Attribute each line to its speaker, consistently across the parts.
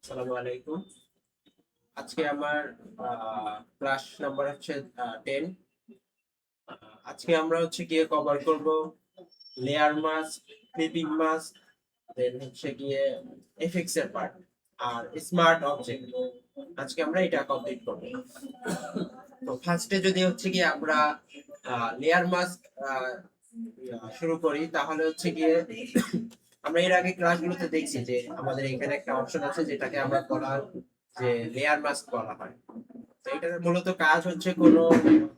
Speaker 1: আসসালামু আলাইকুম। আজকে আমার ক্লাস নাম্বার হচ্ছে 10। আজকে আমরা হচ্ছে গিয়ে কভার করব লেয়ার মাস্ক, ক্লিপিং মাস্ক, দেন হচ্ছে গিয়ে এফএক্স এর পার্ট আর স্মার্ট অবজেক্ট। আজকে আমরা এটা কমপ্লিট করব। তো ফার্স্টে যদি হচ্ছে গিয়ে আমরা লেয়ার মাস্ক শুরু করি, তাহলে হচ্ছে গিয়ে আমরা এর আগে ক্লাসগুলোতে দেখছি যে আমাদের এখানে একটা অপশন আছে যেটাকে আমরা বলা যে লেয়ার মাস্ক বলা হয়। তো এটার মূলত কাজ হচ্ছে কোনো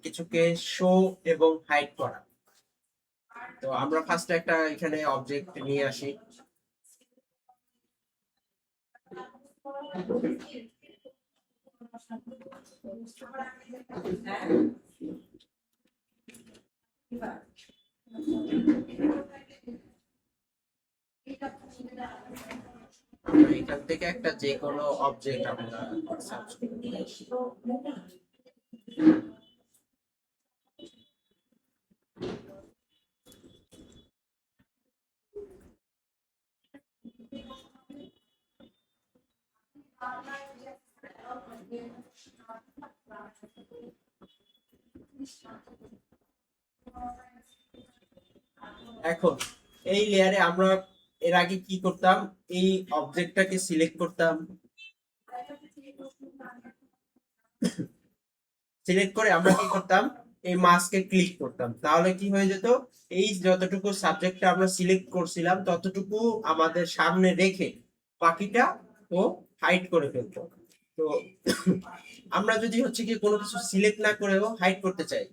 Speaker 1: কিছুকে শো এবং হাইড করা। তো আমরা ফার্স্টে একটা এখানে অবজেক্ট নিয়ে আসি। আমরা এখান থেকে একটা যে কোনো অবজেক্ট আমরা সার্চ করে নিয়ে আসি। এখন এই লেয়ারে আমরা এর আগে কি করতাম, এই অবজেক্টটাকে সিলেক্ট করতাম, সিলেক্ট করে আমরা কি করতাম, এই মাস্কে ক্লিক করতাম, তাহলে কি হয়ে যেত, এই যতটুকু সাবজেক্টটা আমরা সিলেক্ট করছিলাম ততটুকু আমাদের সামনে রেখে বাকিটা ও হাইড করে ফেলতো। তো আমরা যদি হচ্ছে কি কোনো কিছু সিলেক্ট না করেও হাইড করতে চাই,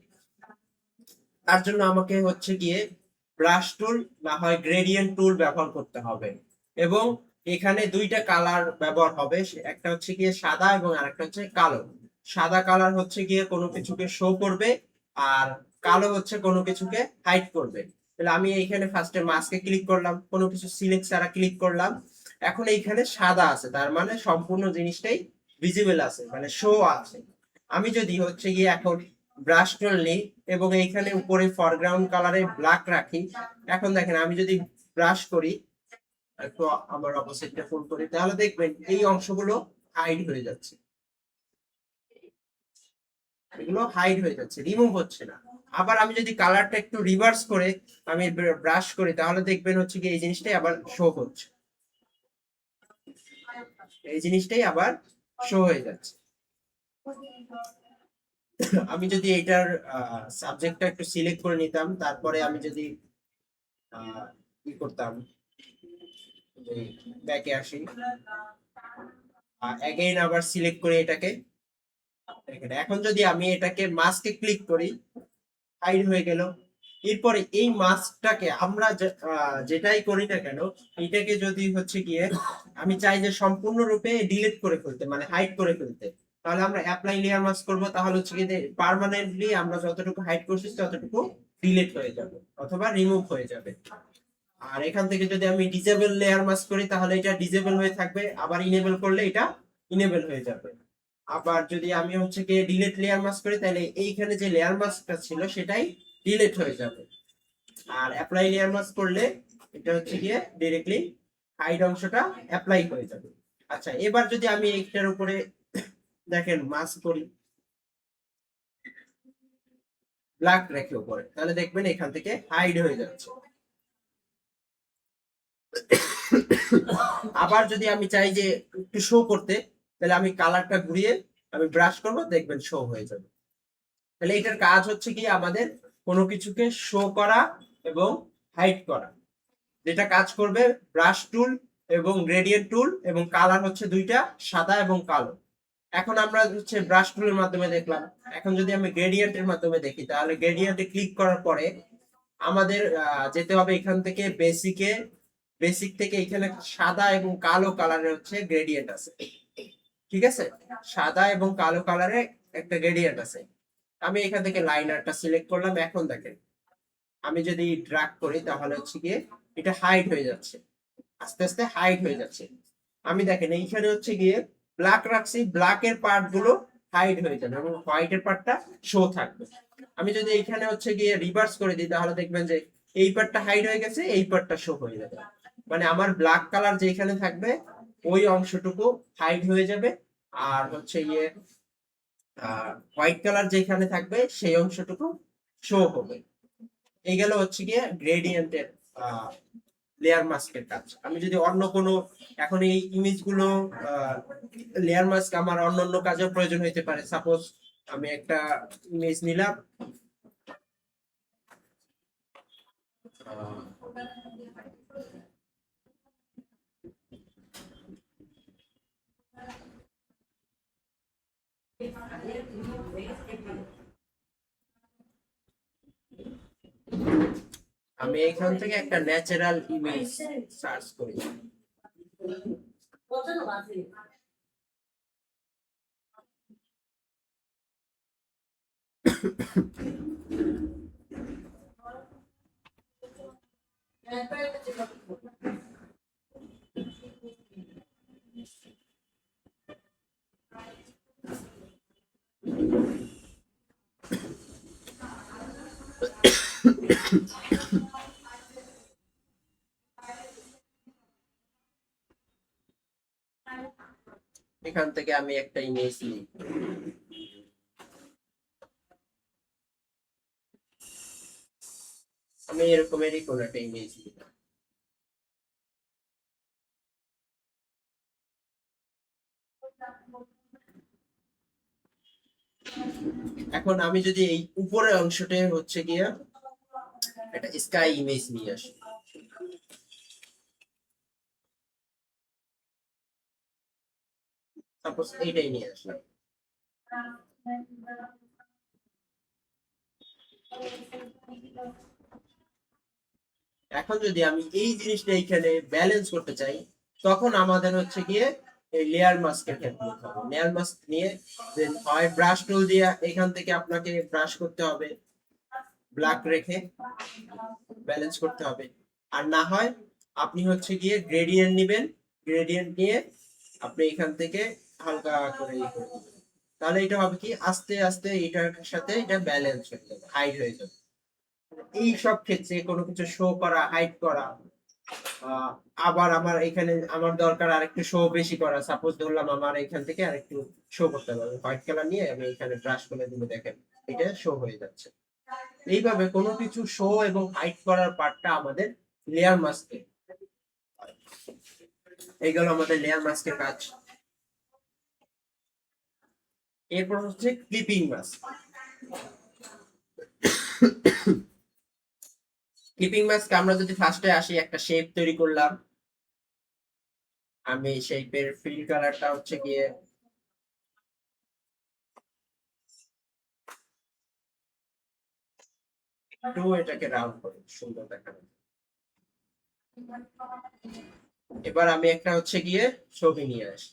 Speaker 1: তার জন্য আমাকে হচ্ছে গিয়ে ব্রাশ টুল না হয় গ্রেডিয়েন্ট টুল ব্যবহার করতে হবে। এবং এখানে দুইটা কালার ব্যবহার হবে, একটা হচ্ছে গিয়ে সাদা এবং আরেকটা হচ্ছে কালো। সাদা কালার হচ্ছে গিয়ে কোনো কিছুকে শো করবে, আর কালো হচ্ছে কোনো কিছুকে হাইড করবে। তাহলে আমি এইখানে ফার্স্টে মাস্কে ক্লিক করলাম, কোনো কিছু সিলেক্ট ছাড়া ক্লিক করলাম। এখন এইখানে সাদা আছে, তার মানে সম্পূর্ণ জিনিসটাই ভিজিবল আছে, মানে শো আছে। আমি যদি হচ্ছে গিয়ে এখন ব্রাশ টুল নিই এবং এইখানে উপরে ফরগ্রাউন্ড কালারে ব্ল্যাক রাখি, এখন দেখেন আমি যদি ব্রাশ করি, একটু আমার অপোজিটটা ফুল করি, তাহলে দেখবেন এই অংশগুলো হাইড হয়ে যাচ্ছে, এগুলো হাইড হয়ে যাচ্ছে, রিমুভ হচ্ছে না। আবার আমি যদি কালারটা একটু রিভার্স করে আমি ব্রাশ করি, তাহলে দেখবেন হচ্ছে কি এই জিনিসটাই আবার শো হচ্ছে, এই জিনিসটাই আবার শো হয়ে যাচ্ছে। আমি যদি এটার সাবজেক্টটা একটু সিলেক্ট করে নিতাম, তারপরে আমি যদি কি করতাম, ব্যাকে আসি, এগেইন আবার সিলেক্ট করে এটাকে এখানে, এখন যদি আমি এটাকে মাস্কে ক্লিক করি, হাইড হয়ে গেল। এরপরে এই মাস্কটাকে আমরা যেটাই করি না কেন, এটাকে যদি হচ্ছে গিয়ে আমি চাই যে সম্পূর্ণরূপে ডিলিট করে ফেলতে, মানে হাইড করে ফেলতে, তাহলে আমরা অ্যাপ্লাই লেয়ার মাস্ক করব, তাহলে হচ্ছে কি পার্মানেন্টলি আমরা যতটুকু হাইড করছি ততটুকু ডিলিট হয়ে যাবে অথবা রিমুভ হয়ে যাবে। আর এখান থেকে যদি আমি ডিসেবল লেয়ার মাস্ক করি, তাহলে এটা ডিসেবল হয়ে থাকবে, আবার ইনেবল করলে এটা ইনেবল হয়ে যাবে। আবার যদি আমি হচ্ছে কি ডিলিট লেয়ার মাস্ক করি, তাহলে এইখানে যে লেয়ার মাস্কটা ছিল সেটাই ডিলিট হয়ে যাবে। আর অ্যাপ্লাই লেয়ার মাস্ক করলে এটা হচ্ছে গিয়ে ডাইরেক্টলি হাইড অংশটা অ্যাপ্লাই হয়ে যাবে। আচ্ছা, এবার যদি আমি এইটার উপরে দেখেন মাস্ক করি, ব্ল্যাক রেখে উপরে, তাহলে দেখবেন এখান থেকে হাইড হয়ে যাচ্ছে। আবার যদি আমি চাই যে একটু শো করতে, তাহলে আমি কালারটা ঘুরিয়ে আমি ব্রাশ করব, দেখবেন শো হয়ে যাবে। তাহলে এটার কাজ হচ্ছে কি আমাদের কোনো কিছুকে শো করা এবং হাইড করা, যেটা কাজ করবে ব্রাশ টুল এবং গ্রেডিয়েন্ট টুল, এবং কালার হচ্ছে দুইটা, সাদা এবং কালো। এখন আমরা হচ্ছে ব্রাশ টুলের মাধ্যমে দেখলাম, এখন যদি আমি গ্রেডিয়েন্টের মাধ্যমে দেখি, তাহলে গ্রেডিয়েন্টে ক্লিক করার পরে আমাদের যেতে হবে এখান থেকে বেসিকে, বেসিক থেকে এখানে সাদা এবং কালো কালারের হচ্ছে গ্রেডিয়েন্ট আছে, ঠিক আছে, সাদা এবং কালো কালারে একটা গ্রেডিয়েন্ট আছে। আমি এখান থেকে লাইনারটা সিলেক্ট করলাম, এখন দেখেন আমি যদি ড্র্যাগ করি, তাহলে হচ্ছে গিয়ে এটা হাইড হয়ে যাচ্ছে, আস্তে আস্তে হাইড হয়ে যাচ্ছে। আমি দেখেন এইখানে হচ্ছে গিয়ে ব্ল্যাক রাখছি, ব্ল্যাকের পার্ট গুলো হাইড হয়ে যাবে এবং হোয়াইটের পার্টটা শো থাকবে। আমি যদি এইখানে হচ্ছে গিয়ে রিভার্স করে দিই, তাহলে দেখবেন যে এই পার্টটা হাইড হয়ে গেছে, এই পার্টটা শো হয়ে যাবে। মানে আমার ব্ল্যাক কালার যেখানে থাকবে ওই অংশটুকু হাইড হয়ে যাবে, আর হচ্ছে ইয়ে হোয়াইট কালার যেখানে থাকবে সেই অংশটুকু শো হবে। এই গেল হচ্ছে গিয়ে গ্রেডিয়েন্টের লেয়ার মাস্কের কাজ। আমি যদি অন্য কোনো, এখন এই ইমেজ গুলো লেয়ার মাস্ক আমার অন্য অন্য কাজেও প্রয়োজন হইতে পারে। সাপোজ আমি একটা ইমেজ নিলাম, আমি এখান থেকে একটা ন্যাচারাল ইমেজ সার্চ করি। এখান থেকে আমি একটা ইমেজ নিই। আমি এরকমেরই কোন একটা ইমেজ নিই। এখন আমি যদি এই উপরের অংশটা হচ্ছে গিয়ে একটা স্কাই ইমেজ নিয়ে আসি, সাপোজ এইটাই নিয়ে আসলাম। এখন যদি আমি এই জিনিসটা এইখানে ব্যালেন্স করতে চাই, তখন আমাদের হচ্ছে গিয়ে এই লেয়ার মাস্কের হেল্প নিতে হবে। লেয়ার মাস্ক নিয়ে দেন হয় ব্রাশ টুল দিয়ে এখান থেকে আপনাকে ব্রাশ করতে হবে, ব্ল্যাক রেখে ব্যালেন্স করতে হবে। আর না হয় আপনি হচ্ছে গিয়ে গ্রেডিয়েন্ট নেবেন, গ্রেডিয়েন্ট নিয়ে আপনি এখান থেকে হালকা করে তাহলে এটা হবে কি আস্তে আস্তে এটার সাথে এটা ব্যালেন্স হয়ে যাবে, হাইড হয়ে যাবে। এই সব ক্ষেত্রে কোনো কিছু শো করা, হাইড করা, আবার আমার এখানে আমার দরকার আরেকটু শো বেশি করা, সাপোজ ধরলাম আমার এখান থেকে আরেকটু শো করতে হবে, হোয়াইট কালার নিয়ে আমি এখানে ব্রাশ করে দিলে দেখেন এটা শো হয়ে যাচ্ছে। এইভাবে কোনো কিছু শো এবং হাইড করার পার্টটা আমাদের লেয়ার মাস্কে। এই গেল আমাদের লেয়ার মাস্কের কাজ। এরপর হচ্ছে ক্লিপিং মাস্ক। ক্লিপিং মাস্ক আমরা যদি ফার্স্টে আসি, একটা শেপ তৈরি করলাম। আমি শেপের ফিল কালারটা হচ্ছে গিয়ে একটু এটাকে রাউন্ড করি, সুন্দর দেখানো। এবার আমি একটা হচ্ছে গিয়ে ছবি নিয়ে আসি,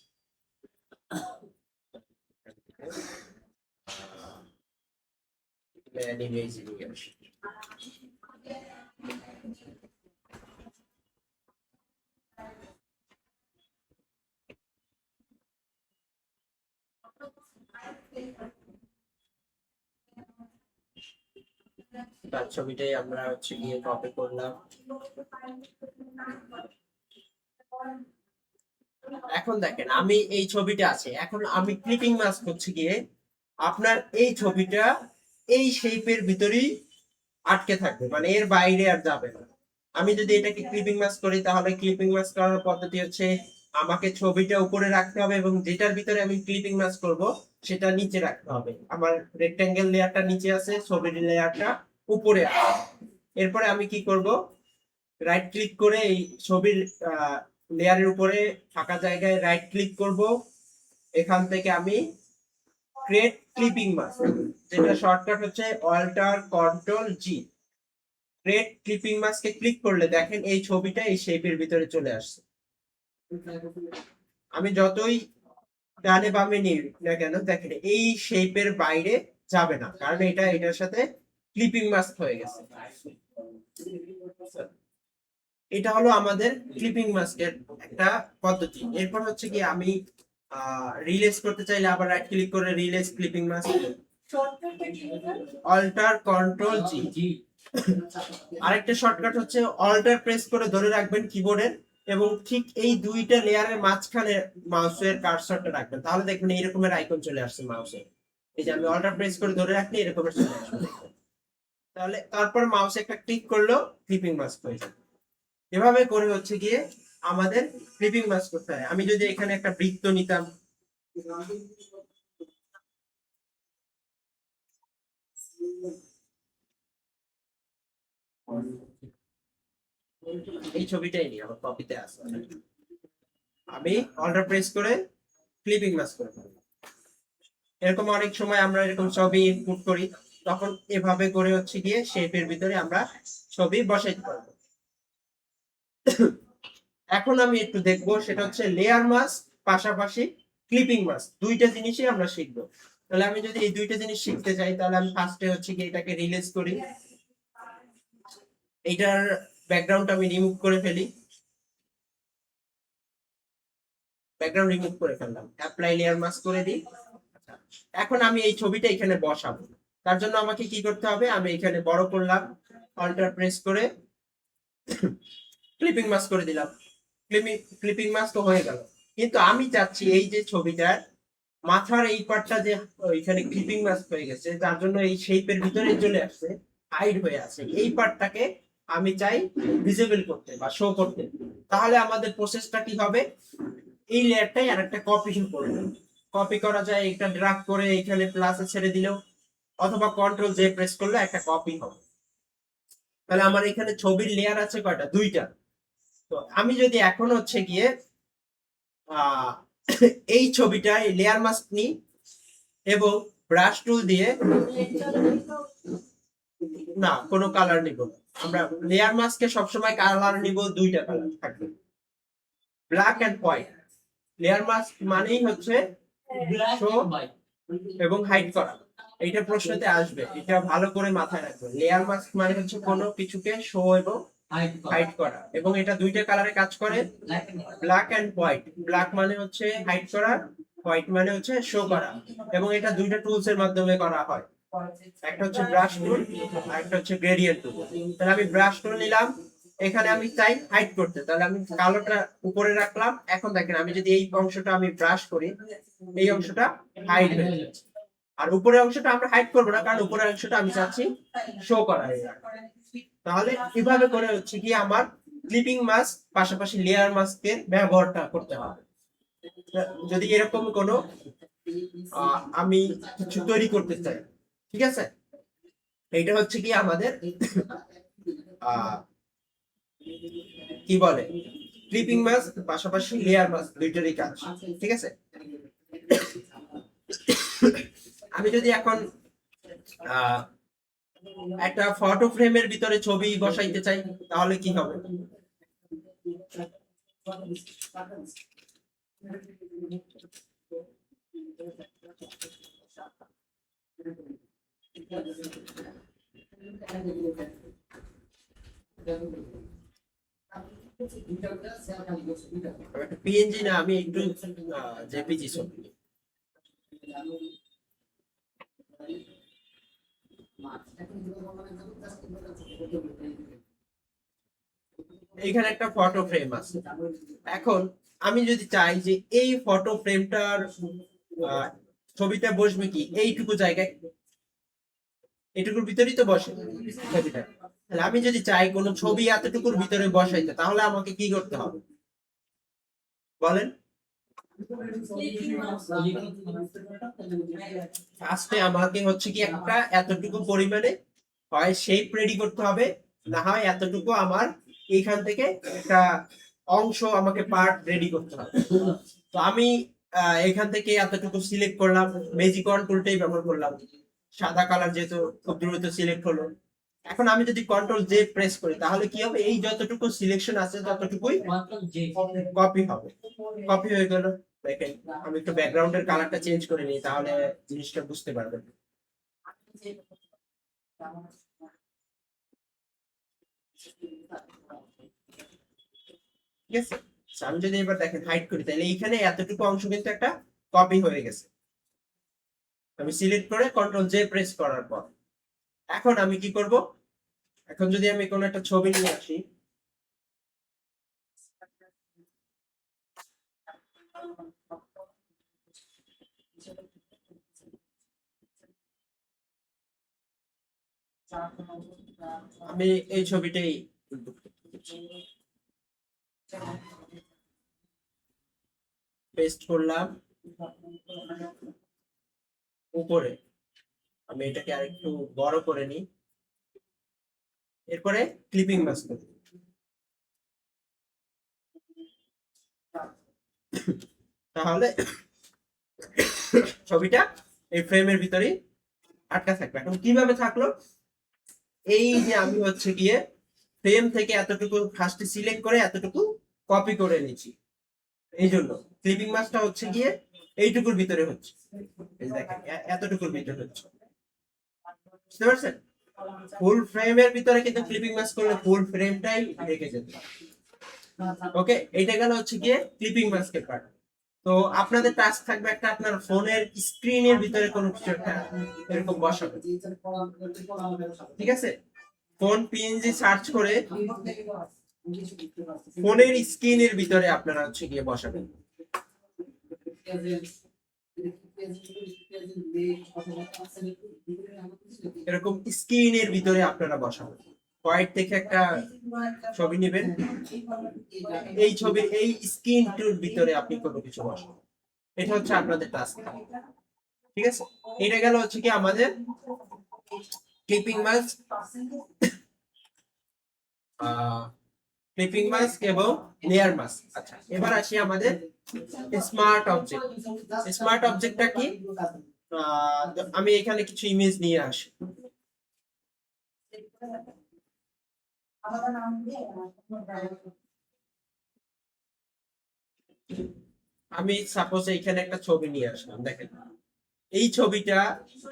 Speaker 1: ইমেজ নিয়ে আসি। তার ছবিটাই আমরা হচ্ছে গিয়ে কপি করলাম। এখন দেখেন আমি এই ছবিটা আছে, এখন আমি ক্লিপিং মাস্ক হচ্ছে গিয়ে আপনার এই ছবিটা এই শেপের ভিতরেই আটকে থাকবে, মানে এর বাইরে আর যাবে না। আমি যদি এটাকে ক্লিপিং মাস্ক করি, তাহলে ক্লিপিং মাস্ক করার পদ্ধতি হচ্ছে আমাকে ছবিটা উপরে রাখতে হবে এবং যেটার ভিতরে আমি ক্লিপিং মাস্ক করব সেটা নিচে রাখতে হবে। আমার রেক্টেঙ্গেল লেয়ারটা নিচে আছে, ছবির লেয়ারটা উপরে আছে। এরপরে আমি কি করব, রাইট ক্লিক করে এই ছবির লেয়ারের উপরে ফাঁকা জায়গায় রাইট ক্লিক করব। এখান থেকে আমি ক্রিয়েট ক্লিপিং মাস্ক, যেটা শর্টকাট হচ্ছে alt control G. Create clipping মাস্কে ক্লিক করলে দেখেন এই ছবিটা এই শেপের ভিতরে চলে আসছে। আমি যতই ডানে বামে নিই না কেন দেখেন এই শেপের বাইরে যাবে না, কারণ এটা এটার সাথে ক্লিপিং মাস্ক হয়ে গেছে। এটা হলো আমাদের ক্লিপিং মাস্কের একটা পদ্ধতি। এরপর হচ্ছে কি আমি রিলেজ করতে চাইলে আবার রাইট ক্লিক করে release clipping mask, alt control G. আরেকটা শর্টকাট হচ্ছে অল্টার প্রেস করে ধরে রাখবেন কিবোর্ডের এবং ঠিক এই দুইটা লেয়ারের মাঝখানে মাউসের কার্সরটা রাখবেন, তাহলে দেখবেন এইরকমের আইকন চলে আসছে মাউসে। এই যে আমি অল্টার প্রেস করে ধরে রাখলে এরকমের চলে আসবে। তাহলে তারপর মাউসে একটা ক্লিক করলো, ক্লিপিং মাস্ক হয়ে যাবে। এভাবে করে হচ্ছে গিয়ে আমাদের ক্লিপিং মাস্ক করতে হয়। আমি যদি এখানে একটা বৃত্ত নিতাম, এই ছবিটাই নিই, আমার কপিতে আছে, আমি অল্টার প্রেস করে ক্লিপিং মাস্ক করে ফেলবো। এরকম অনেক সময় আমরা এরকম ছবি ইনপুট করি, তখন এভাবে করে হচ্ছে গিয়ে শেপের ভিতরে আমরা ছবি বসাইতে পারবো। এখন আমি একটু দেখবো, সেটা হচ্ছে লেয়ার মাস্ক পাশাপাশি ক্লিপিং মাস্ক, দুইটা জিনিসই আমরা শিখবো। তাহলে আমি যদি এই দুইটা জিনিস শিখতে চাই, তাহলে আমি ফার্স্টে হচ্ছে কি এটাকে রিলিজ করি, এইটার ব্যাকগ্রাউন্ড আমি রিমুভ করে ফেলি, ব্যাকগ্রাউন্ড রিমুভ করে ফেললাম, অ্যাপ্লাই লেয়ার মাস্ক করে দিই। এখন আমি এই ছবিটা এখানে বসাবো, তার জন্য আমাকে কি করতে হবে, আমি এখানে বড় করলাম, অল্টার প্রেস করে ক্লিপিং মাস্ক করে দিলাম, ক্লিপিং মাস্ক তো হয়ে গেল। কিন্তু আমি চাচ্ছি এই যে ছবিটার মাথার এই পার্টটা যে এখানে ক্লিপিং মাস্ক হয়ে গেছে, যার জন্য এই শেপের ভিতরে চলে আসছে, হাইড হয়ে আছে, এই পার্টটাকে আমি চাই ভিজিবল করতে বা শো করতে। তাহলে আমাদের প্রসেসটা কি হবে, এই লেয়ারটাই আর একটা কপি করবে। কপি করা যায়, এটা ড্রাগ করে এখানে প্লাসে ছেড়ে দিলেও, অথবা কন্ট্রোল জে প্রেস করলে একটা কপি হবে। তাহলে আমার এখানে ছবির লেয়ার আছে কয়টা, দুইটা। তো আমি যদি এখন হচ্ছে গিয়ে এই ছবিটায় লেয়ার মাস্ক নিই এবং ব্রাশ টুল দিয়ে, না কোনো কালার নিব না, আমরা লেয়ার মাস্কে সবসময় কালার নিব, দুইটা কালার থাকবে, black and white. Layer mask মানেই হচ্ছে শো এবং হাইড করা, এইটা প্রশ্নতে আসবে, এটা ভালো করে মাথায় রাখবে। লেয়ার মাস্ক মানে হচ্ছে কোনো কিছুকে শো এবং হাইড করা, এবং এটা দুইটা কালারে কাজ করে, ব্ল্যাক এন্ড হোয়াইট। ব্ল্যাক মানে হচ্ছে হাইড করা, হোয়াইট মানে হচ্ছে শো করা, এবং এটা দুইটা টুলস এর মাধ্যমে করা হয়, একটা হচ্ছে ব্রাশ টুল আর একটা হচ্ছে গ্রেডিয়েন্ট টুল। তাহলে আমি ব্রাশ টুল নিলাম, এখানে আমি চাই হাইড করতে, তাহলে আমি কালোটা উপরে রাখলাম। এখন দেখেন আমি যদি এই অংশটা আমি ব্রাশ করি, এই অংশটা হাইড হয়ে যাচ্ছে, আর উপরের অংশটা আমরা হাইড করবো না, কারণ উপরের অংশটা আমি চাচ্ছি শো করা। তাহলে কিভাবে করে হচ্ছে কি আমার ক্লিপিং মাস্ক পাশাপাশি লেয়ার মাস্কের ব্যবহারটা করতে হবে। যদি এরকম কোনো আমি কিছু তৈরি করতে চাই, ঠিক আছে, এইটা হচ্ছে কি আমাদের কি বলে ক্লিপিং মাস্ক পাশাপাশি লেয়ার মাস্ক দুইটারই কাজ, ঠিক আছে। আমি যদি এখন একটা ফটো ফ্রেমের ভিতরে ছবি বসাইতে চাই, তাহলে কি হবে, পিএনজি না, আমি একটু জেপিজি ছবি। এখানে একটা ফটো ফ্রেম আছে। এখন আমি যদি চাই যে এই ফটো ফ্রেমটার ছবিটা বসবে কি এইটুকু জায়গায়, এইটুকুর ভিতরেই তো বসে ছবিটা। তাহলে আমি যদি চাই কোনো ছবি এতটুকুর ভিতরে বসাইতে, তাহলে আমাকে কি করতে হবে বলেন। ফার্স্টে আমাকে হচ্ছে কি একটা এতটুকু পরিমাণে হয় শেপ রেডি করতে হবে, না হয় এতটুকু আমার এইখান থেকে একটা অংশ আমাকে পার্ট রেডি করতে হবে। তো আমি এখান থেকে এতটুকু সিলেক্ট করলাম, ম্যাজিক কন্ট্রোলটাই ব্যবহার করলাম, সাদা কালার যেহেতু খুব দ্রুত সিলেক্ট হলো। এখন আমি যদি কন্ট্রোল জে প্রেস করি, তাহলে কি হবে, এই যতটুকু সিলেকশন আছে ততটুকুই কপি হবে, কপি হয়ে গেল। দেখেন আমি একটু ব্যাকগ্রাউন্ডের কালারটা চেঞ্জ করে নিই, তাহলে জিনিসটা বুঝতে পারবেন। ঠিক আছে, আমি যদি এবার দেখেন হাইড করি, তাহলে এইখানে এতটুকু অংশ কিন্তু একটা কপি হয়ে গেছে। আমি সিলেক্ট করে কন্ট্রোল জে প্রেস করার পর এখন আমি কি করব, এখন যদি আমি কোনো একটা ছবি নিয়ে আসি, আমি এই ছবিটাই পেস্ট করলাম উপরে। আমি এটাকে আরেকটু বড় করে নিই, এরপরে ক্লিপিং মাস্ক করি। তাহলে ছবিটা এই ফ্রেমের ভিতরেই আটকা থাকবে। এখন কিভাবে থাকলো? এই যে আমি হচ্ছে গিয়ে ফ্রেম থেকে এতটুকু ফার্স্টে সিলেক্ট করে এতটুকু কপি করে নিচ্ছি, এই জন্য ক্লিপিং মাস্কটা হচ্ছে গিয়ে এইটুকুর ভিতরে হচ্ছে। এই দেখেন এতটুকুর ভিতরে হচ্ছে, বুঝতে পারছেন? ফুল ফ্রেমের ভিতরে কিন্তু ক্লিপিং মাস্ক করলে ফুল ফ্রেমটাই ঢেকে যেত। ওকে, এইটা গেল হচ্ছে গিয়ে ক্লিপিং মাস্কের পার্ট। তো আপনাদের টাস্ক থাকবে একটা, আপনার ফোনের স্ক্রিনের ভিতরে কোনো কিছু একটা এরকম বসাবে, ঠিক আছে? ফোন পিএনজি সার্চ করে ফোনের স্ক্রিনের ভিতরে আপনারা হচ্ছে গিয়ে বসাবেন। এরকম স্ক্রিনের ভিতরে আপনারা বসাবেন। হোয়াইট থেকে একটা ছবি নেবেন, এই ছবি এই স্ক্রিনটার ভিতরে আপনি কোনো কিছু বসাবেন। এটা হচ্ছে আপনাদের টাস্ক, ঠিক আছে? এটা গেল হচ্ছে কি আমাদের ক্লিপিং মাস্ক, ক্লিপিং মাস্ক এবং লেয়ার মাস্ক। আচ্ছা, এবার আসি আমাদের স্মার্ট অবজেক্ট। স্মার্ট অবজেক্টটা কি? আমি এখানে কিছু ইমেজ নিয়ে আসি। আমি সাপোজ এইখানে একটা ছবি নিয়ে আসলাম, দেখেন এই ছবিটা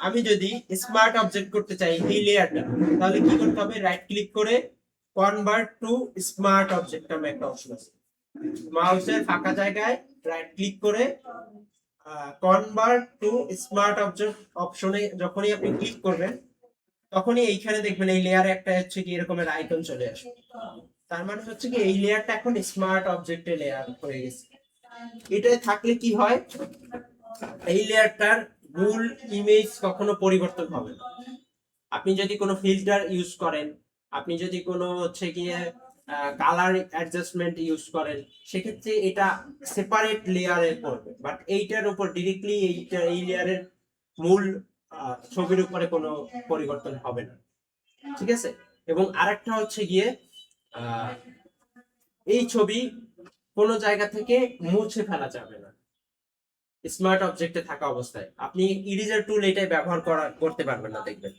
Speaker 1: আমি যদি স্মার্ট অবজেক্ট করতে চাই এই লেয়ারটা, তাহলে কি করতে হবে? রাইট ক্লিক করে কনভার্ট টু স্মার্ট অবজেক্ট নামে একটা অপশন আছে, মাউসের ফাঁকা জায়গায় রাইট ক্লিক করে কনভার্ট টু স্মার্ট অবজেক্ট অপশনে যখনই আপনি ক্লিক করবেন, তখনই এইখানে দেখবেন এই লেয়ারে একটা হচ্ছে কি এরকমের আইকন চলে আসবে। তার মানে হচ্ছে কি এই লেয়ারটা এখন স্মার্ট অবজেক্টের লেয়ার হয়ে গেছে। এটাই থাকলে কি হয়, এই লেয়ারটার মূল ইমেজ কখনো পরিবর্তন হবে না। আপনি যদি কোনো ফিল্টার ইউজ করেন, আপনি যদি কোনো হচ্ছে গিয়ে কালার অ্যাডজাস্টমেন্ট ইউজ করেন, সেক্ষেত্রে এটা সেপারেট লেয়ারে পড়বে, বাট এইটার উপর ডিরেক্টলি এইটা এই লেয়ারের মূল ছবির উপরে কোনো পরিবর্তন হবে না, ঠিক আছে? এবং আরেকটা হচ্ছে গিয়ে এই ছবি কোনো জায়গা থেকে মুছে ফেলা যাবে না স্মার্ট অবজেক্টে থাকা অবস্থায়। আপনি ইরেজার টুল এটাই ব্যবহার করতে পারবেন না, দেখবেন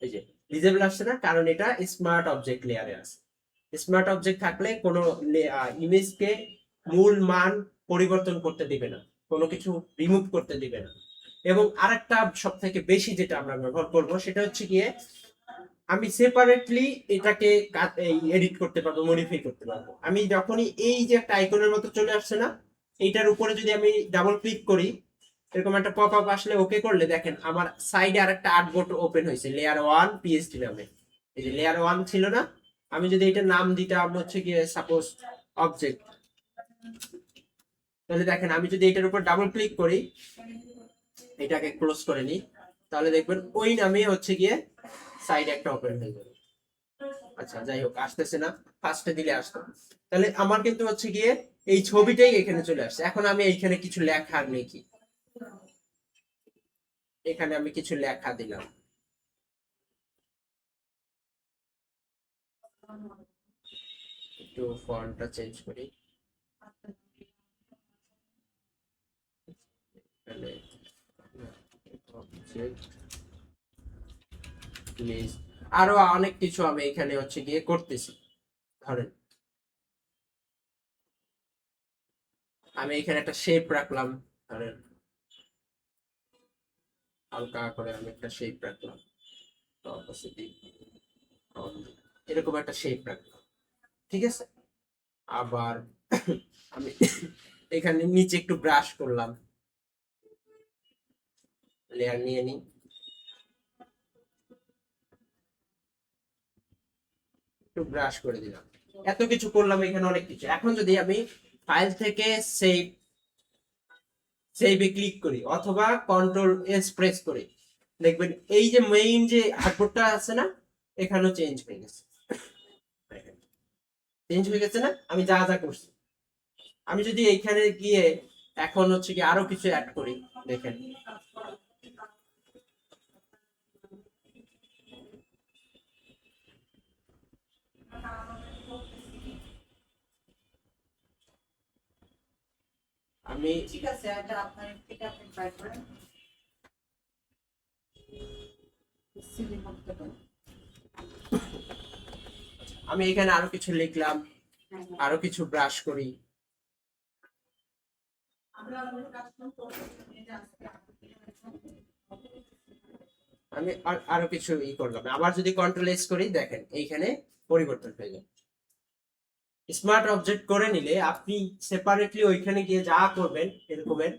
Speaker 1: এই যে ডিজেবল আসছে না, কারণ এটা স্মার্ট অবজেক্ট লেয়ারে আছে। স্মার্ট অবজেক্ট থাকলে কোনো ইমেজকে মূল মান পরিবর্তন করতে দিবে না, কোনো কিছু রিমুভ করতে দিবে না। এবং আরেকটা সব থেকে বেশি যেটা আমরা ব্যবহার করব সেটা হচ্ছে গিয়ে আমি সেপারেটলি এটাকে এডিট করতে পারবো, মডিফাই করতে পারবো। আমি যখনই এই যে একটা আইকনের মতো চলে আসছে না, এইটার উপরে যদি আমি ডাবল ক্লিক করি, এরকম একটা পপ আপ আসলে ওকে করলে দেখেন আমার সাইডে আরেকটা আর্টবোর্ড ওপেন হয়েছে লেয়ার 1 পিএসডি নামে। এই যে লেয়ার 1 ছিল না, আমি যদি এটা নাম দিতাম হচ্ছে গিয়ে সাপোজ অবজেক্ট, তাহলে দেখেন আমি যদি এটার উপর ডাবল ক্লিক করি, এটাকে ক্লোজ করে নিই, তাহলে দেখবেন ওই নামে হচ্ছে গিয়ে সাইডে একটা ওপেন হয়ে যাবে। আচ্ছা যাই হোক, আসতেছে না, ফার্স্টে দিলে আসতো। তাহলে আমার কিন্তু হচ্ছে গিয়ে এই ছবিটাই এখানে চলে আসছে। এখন আমি এইখানে কিছু লেখার লিখি, এখানে আমি কিছু লেখা দিলাম, একটু ফন্টটা চেঞ্জ করি, এখানে প্লিজ। আরো অনেক কিছু আমি এখানে হচ্ছে গিয়ে করতেছি। ধরেন আমি এখানে একটা শেপ রাখলাম, ধরেন হালকা করে আমি একটা শেপ রাখলাম, এরকম একটা শেপ রাখলাম, ঠিক আছে? আবার আমি এখানে নিচে একটু ব্রাশ করলাম, লেয়ার নিয়ে নিই, একটু ব্রাশ করে দিলাম। এত কিছু করলাম, এখানে অনেক কিছু। এখন যদি আমি ফাইল থেকে সেভ সেভে ক্লিক করি অথবা কন্ট্রোল এস প্রেস করি, দেখবেন এই যে মেইন যে আউটপুটটা আছে না, এখানেও চেঞ্জ হয়ে গেছে। চেঞ্জ হয়ে গেছে না, আমি যা যা করছি। আমি যদি এইখানে গিয়ে এখন হচ্ছে কি আরো কিছু অ্যাড করি, দেখেন আমি
Speaker 2: ঠিক আছে, এটা আপনার থেকে আপনি ট্রাই করেন। সিলি করতে পারেন।
Speaker 1: আমি এখানে আরো কিছু লিখলাম, আরো কিছু ব্রাশ করি। আমি আরো কিছু করলাম, আবার যদি কন্ট্রোল এস করি দেখেন এইখানে পরিবর্তন হয়ে যায়। স্মার্ট অবজেক্ট করে নিলে আপনি সেপারেটলি ওইখানে গিয়ে যা করবেন এরকমের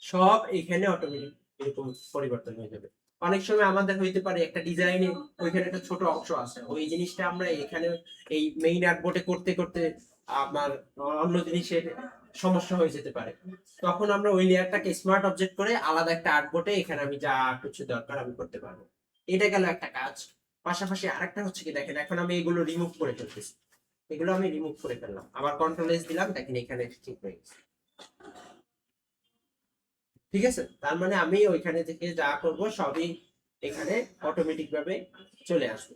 Speaker 1: সব এইখানে অটোমেটিক এরকম পরিবর্তন হয়ে যাবে। অনেক সময় আমাদের হইতে পারে একটা ডিজাইনে ওইখানে একটা ছোট অংশ আছে, ওই জিনিসটা আমরা এখানে এই মেইন আর্টবোর্ডে করতে করতে আমার অন্য জিনিসের সমস্যা হয়ে যেতে পারে। তখন আমরা ওই লেয়ারটাকে স্মার্ট অবজেক্ট করে আলাদা একটা আর্টবোর্ডে এখানে আমি যা কিছু দরকার আমি করতে পারবো। এটা গেল একটা কাজ। পাশাপাশি আরেকটা হচ্ছে কি দেখেন, এখন আমি এগুলো রিমুভ করে ফেলতেছি, এগুলো আমি রিমুভ করে ফেললাম, আবার কন্ট্রোল এস দিলাম, দেখেন এখানে ঠিক হয়ে গেছে। ঠিক আছে, তার মানে আমি ওইখানে থেকে যা করব সবই এখানে অটোমেটিক ভাবে চলে আসবে।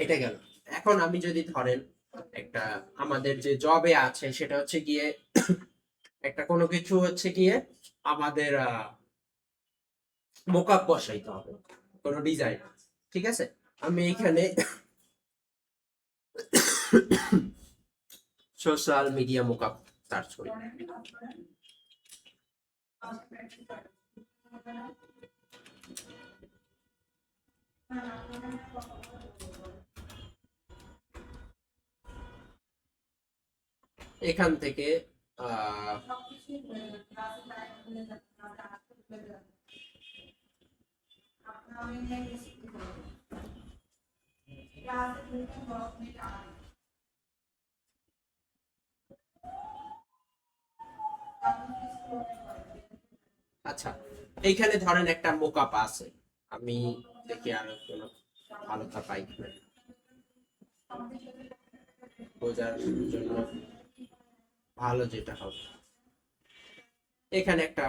Speaker 1: এটা গেল। এখন আমি যদি ধরেন একটা আমাদের যে জবে আছে সেটা হচ্ছে গিয়ে একটা কোনো কিছু হচ্ছে গিয়ে আমাদের মোকআপ বসাইতে হবে, কোনো ডিজাইন। ঠিক আছে, আমি এখানে সোশ্যাল মিডিয়া মোকআপ সার্চ করি। এখান থেকে আহ আচ্ছা, এইখানে ধরেন একটা মোকআপ আছে, আমি দেখি আরো কোনো ভালোটা পাই কিনা বোঝার জন্য, ভালো যেটা হবে। এখানে একটা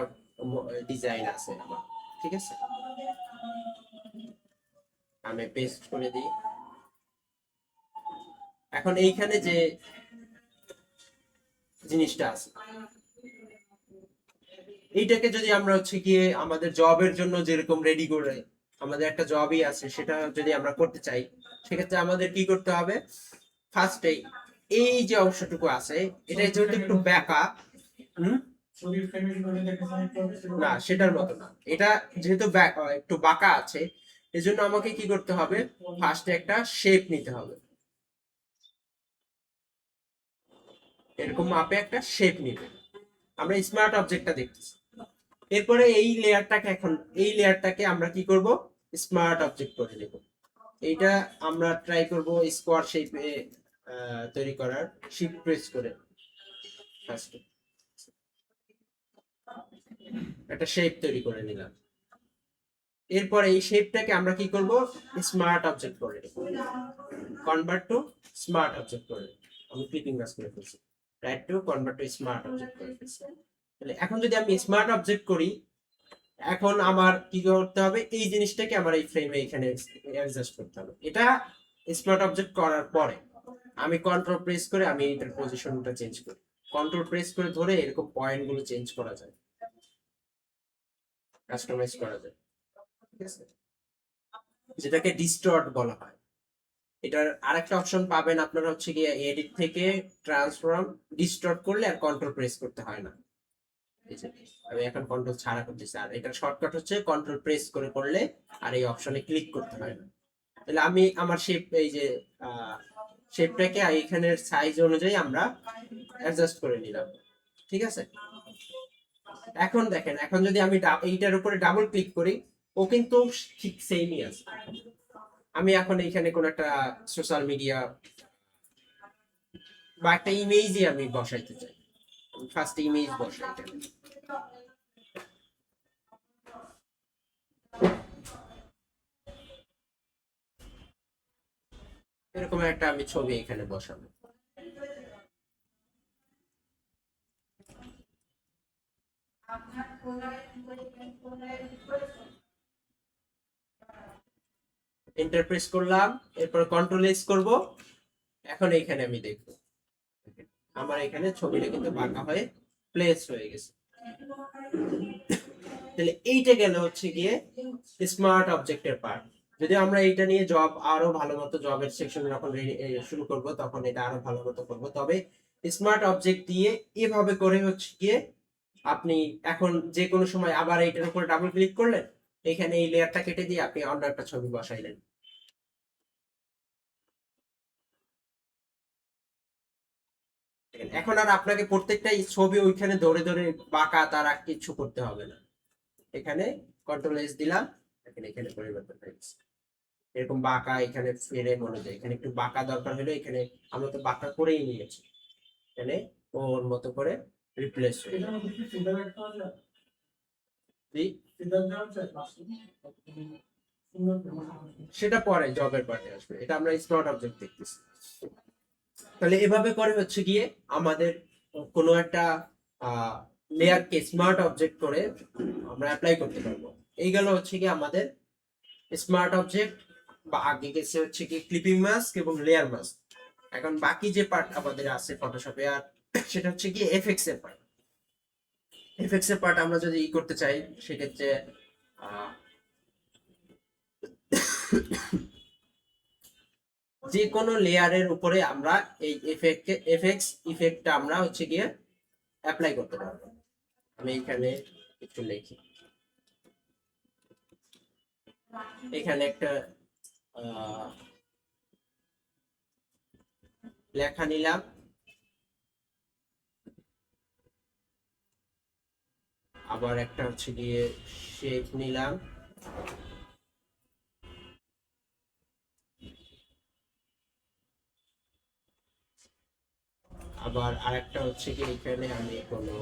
Speaker 1: ডিজাইন আছে আমার, ঠিক আছে, আমি পেস্ট করে দিই। এখন এইখানে যে জিনিসটা আছে এইটাকে যদি আমরা হচ্ছে গিয়ে আমাদের জবের জন্য যেরকম রেডি করে, আমাদের একটা জবই আছে সেটা যদি আমরা করতে চাই, সেক্ষেত্রে আমাদের কি করতে হবে, ফার্স্টে এই যে অংশটুকু আছে এটা যেহেতু একটু ব্যাকা, না সেটার মতো না, এটা যেহেতু একটু বাঁকা আছে, এজন্য আমাকে কি করতে হবে, ফার্স্টে একটা শেপ নিতে হবে, এরকম মাপে একটা শেপ নিবে। আমরা স্মার্ট অবজেক্টটা দেখতেছি। এরপরে এই লেয়ারটাকে এখন এই লেয়ারটাকে আমরা কি করব, স্মার্ট অবজেক্ট করে নেব। এইটা আমরা ট্রাই করব স্কোয়ার শেপে তৈরি করার, শিফট প্রেস করে ফার্স্টে একটা শেপ তৈরি করে নিলাম। এরপর এই শেপটাকে আমরা কি করব, স্মার্ট অবজেক্ট করে নেব, কনভার্ট টু স্মার্ট অবজেক্ট করে নেব। আমি ক্লিপিং গাছ করে ফেলছি, right to convert to smart object করে ফেলছি। তাহলে এখন যদি আমি স্মার্ট অবজেক্ট করি, এখন আমার কি করতে হবে, এই জিনিসটাকে আমার এই ফ্রেমে এখানে অ্যাডজাস্ট করতে হবে। এটা স্মার্ট অবজেক্ট করার পরে আমি কন্ট্রোল প্রেস করে আমি এটার পজিশনটা চেঞ্জ করি, কন্ট্রোল প্রেস করে ধরে এরকম পয়েন্ট গুলো চেঞ্জ করা যায়, কাস্টমাইজ করা যায়। ঠিক আছে, যেটাকে ডিস্টর্ট বলা হয়। এটার আরেকটা অপশন পাবেন আপনারা হচ্ছে গিয়ে এডিট থেকে ট্রান্সফর্ম, ডিস্টর্ট করলে আর কন্ট্রোল প্রেস করতে হয় না। এই যে আমি এখন কন্ট্রোল ছাড়া করতেছি, আর এটার শর্টকাট হচ্ছে কন্ট্রোল প্রেস করে করলে আর এই অপশনে ক্লিক করতে হয় না। তাহলে আমি আমার শেপ এই যে শেপটাকে এখানের সাইজ অনুযায়ী আমরা অ্যাডজাস্ট করে নিলাম। ঠিক আছে, এখন দেখেন, এখন যদি আমি এইটার উপরে ডাবল ক্লিক করি, ও কিন্তু ঠিক সেমই আছে। আমি এখন এইখানে কোন একটা সোশ্যাল মিডিয়া বা একটা ইমেজই আমি বসাইতে চাই, ফার্স্ট ইমেজ বসাই এখানে। এরকম একটা আমি ছবি এখানে বসাবো। এন্টার প্রেস করলাম, এরপর কন্ট্রোল এস করব। এখন এখানে আমি দেখবো আমার এখানে ছবিটা কিন্তু বাঁকা হয়ে প্লেস হয়ে গেছে। তাহলে এইটা গেল হচ্ছে গিয়ে স্মার্ট অবজেক্টের পার্ট। যদি আমরা এইটা নিয়ে জব আরো ভালো মতো জবের সেকশন যখন শুরু করব তখন এটা আরো ভালো মতো করব। তবে স্মার্ট অবজেক্ট দিয়ে এভাবে করে হচ্ছে গিয়ে আপনি এখন যে কোনো সময় আবার এইটার উপর ডাবল ক্লিক করলেন, এখানে এই লেয়ারটা কেটে দিয়ে আপনি অন্য একটা ছবি বসাইলেন। এখন আর আপনাকে প্রত্যেকটাই ছবি ওইখানে ধরে ধরে বাঁকা তারা কিছু করতে হবে না। এখানে কন্ট্রোল এস দিলাম, এখানে এখানে পরিবর্তন হয়ে গেছে। এরকম বাঁকা এখানে ফেরে মনে যায়, এখানে একটু বাঁকা দরকার হলো, এখানে আমরা তো বাঁকা করেই নিয়েছি, এখানে ওর মতো করে রিপ্লেস হয়ে গেল। সেটা পরে জবের পার্টে আসবে, এটা আমরা স্মার্ট অবজেক্ট দেখতেছি। তাহলে এভাবে করে হচ্ছে গিয়ে আমাদের কোনো একটা লেয়ারকে স্মার্ট অবজেক্ট করে আমরা অ্যাপ্লাই করতে পারবো। এই গেল হচ্ছে গিয়ে আমাদের স্মার্ট অবজেক্ট, বা আগে গেছে হচ্ছে কি ক্লিপিং মাস্ক এবং লেয়ার মাস্ক। এখন বাকি যে পার্ট আমাদের আছে ফটোশপে, আর সেটা হচ্ছে কি এফএক্স এর পার্ট। এফএক্স এর পার্ট আমরা যদি ই করতে চাই সেক্ষেত্রে যে কোনো লেয়ারের উপরে আমরা এই এফএক্স ইফেক্টটা আমরা হচ্ছে গিয়ে অ্যাপ্লাই করতে পারবো। আমি এখানে একটু লিখি, এখানে একটা লেখা নিলাম, আবার একটা হচ্ছে গিয়ে শেপ নিলাম, আবার আরেকটা হচ্ছে কি এখানে আমি কোনো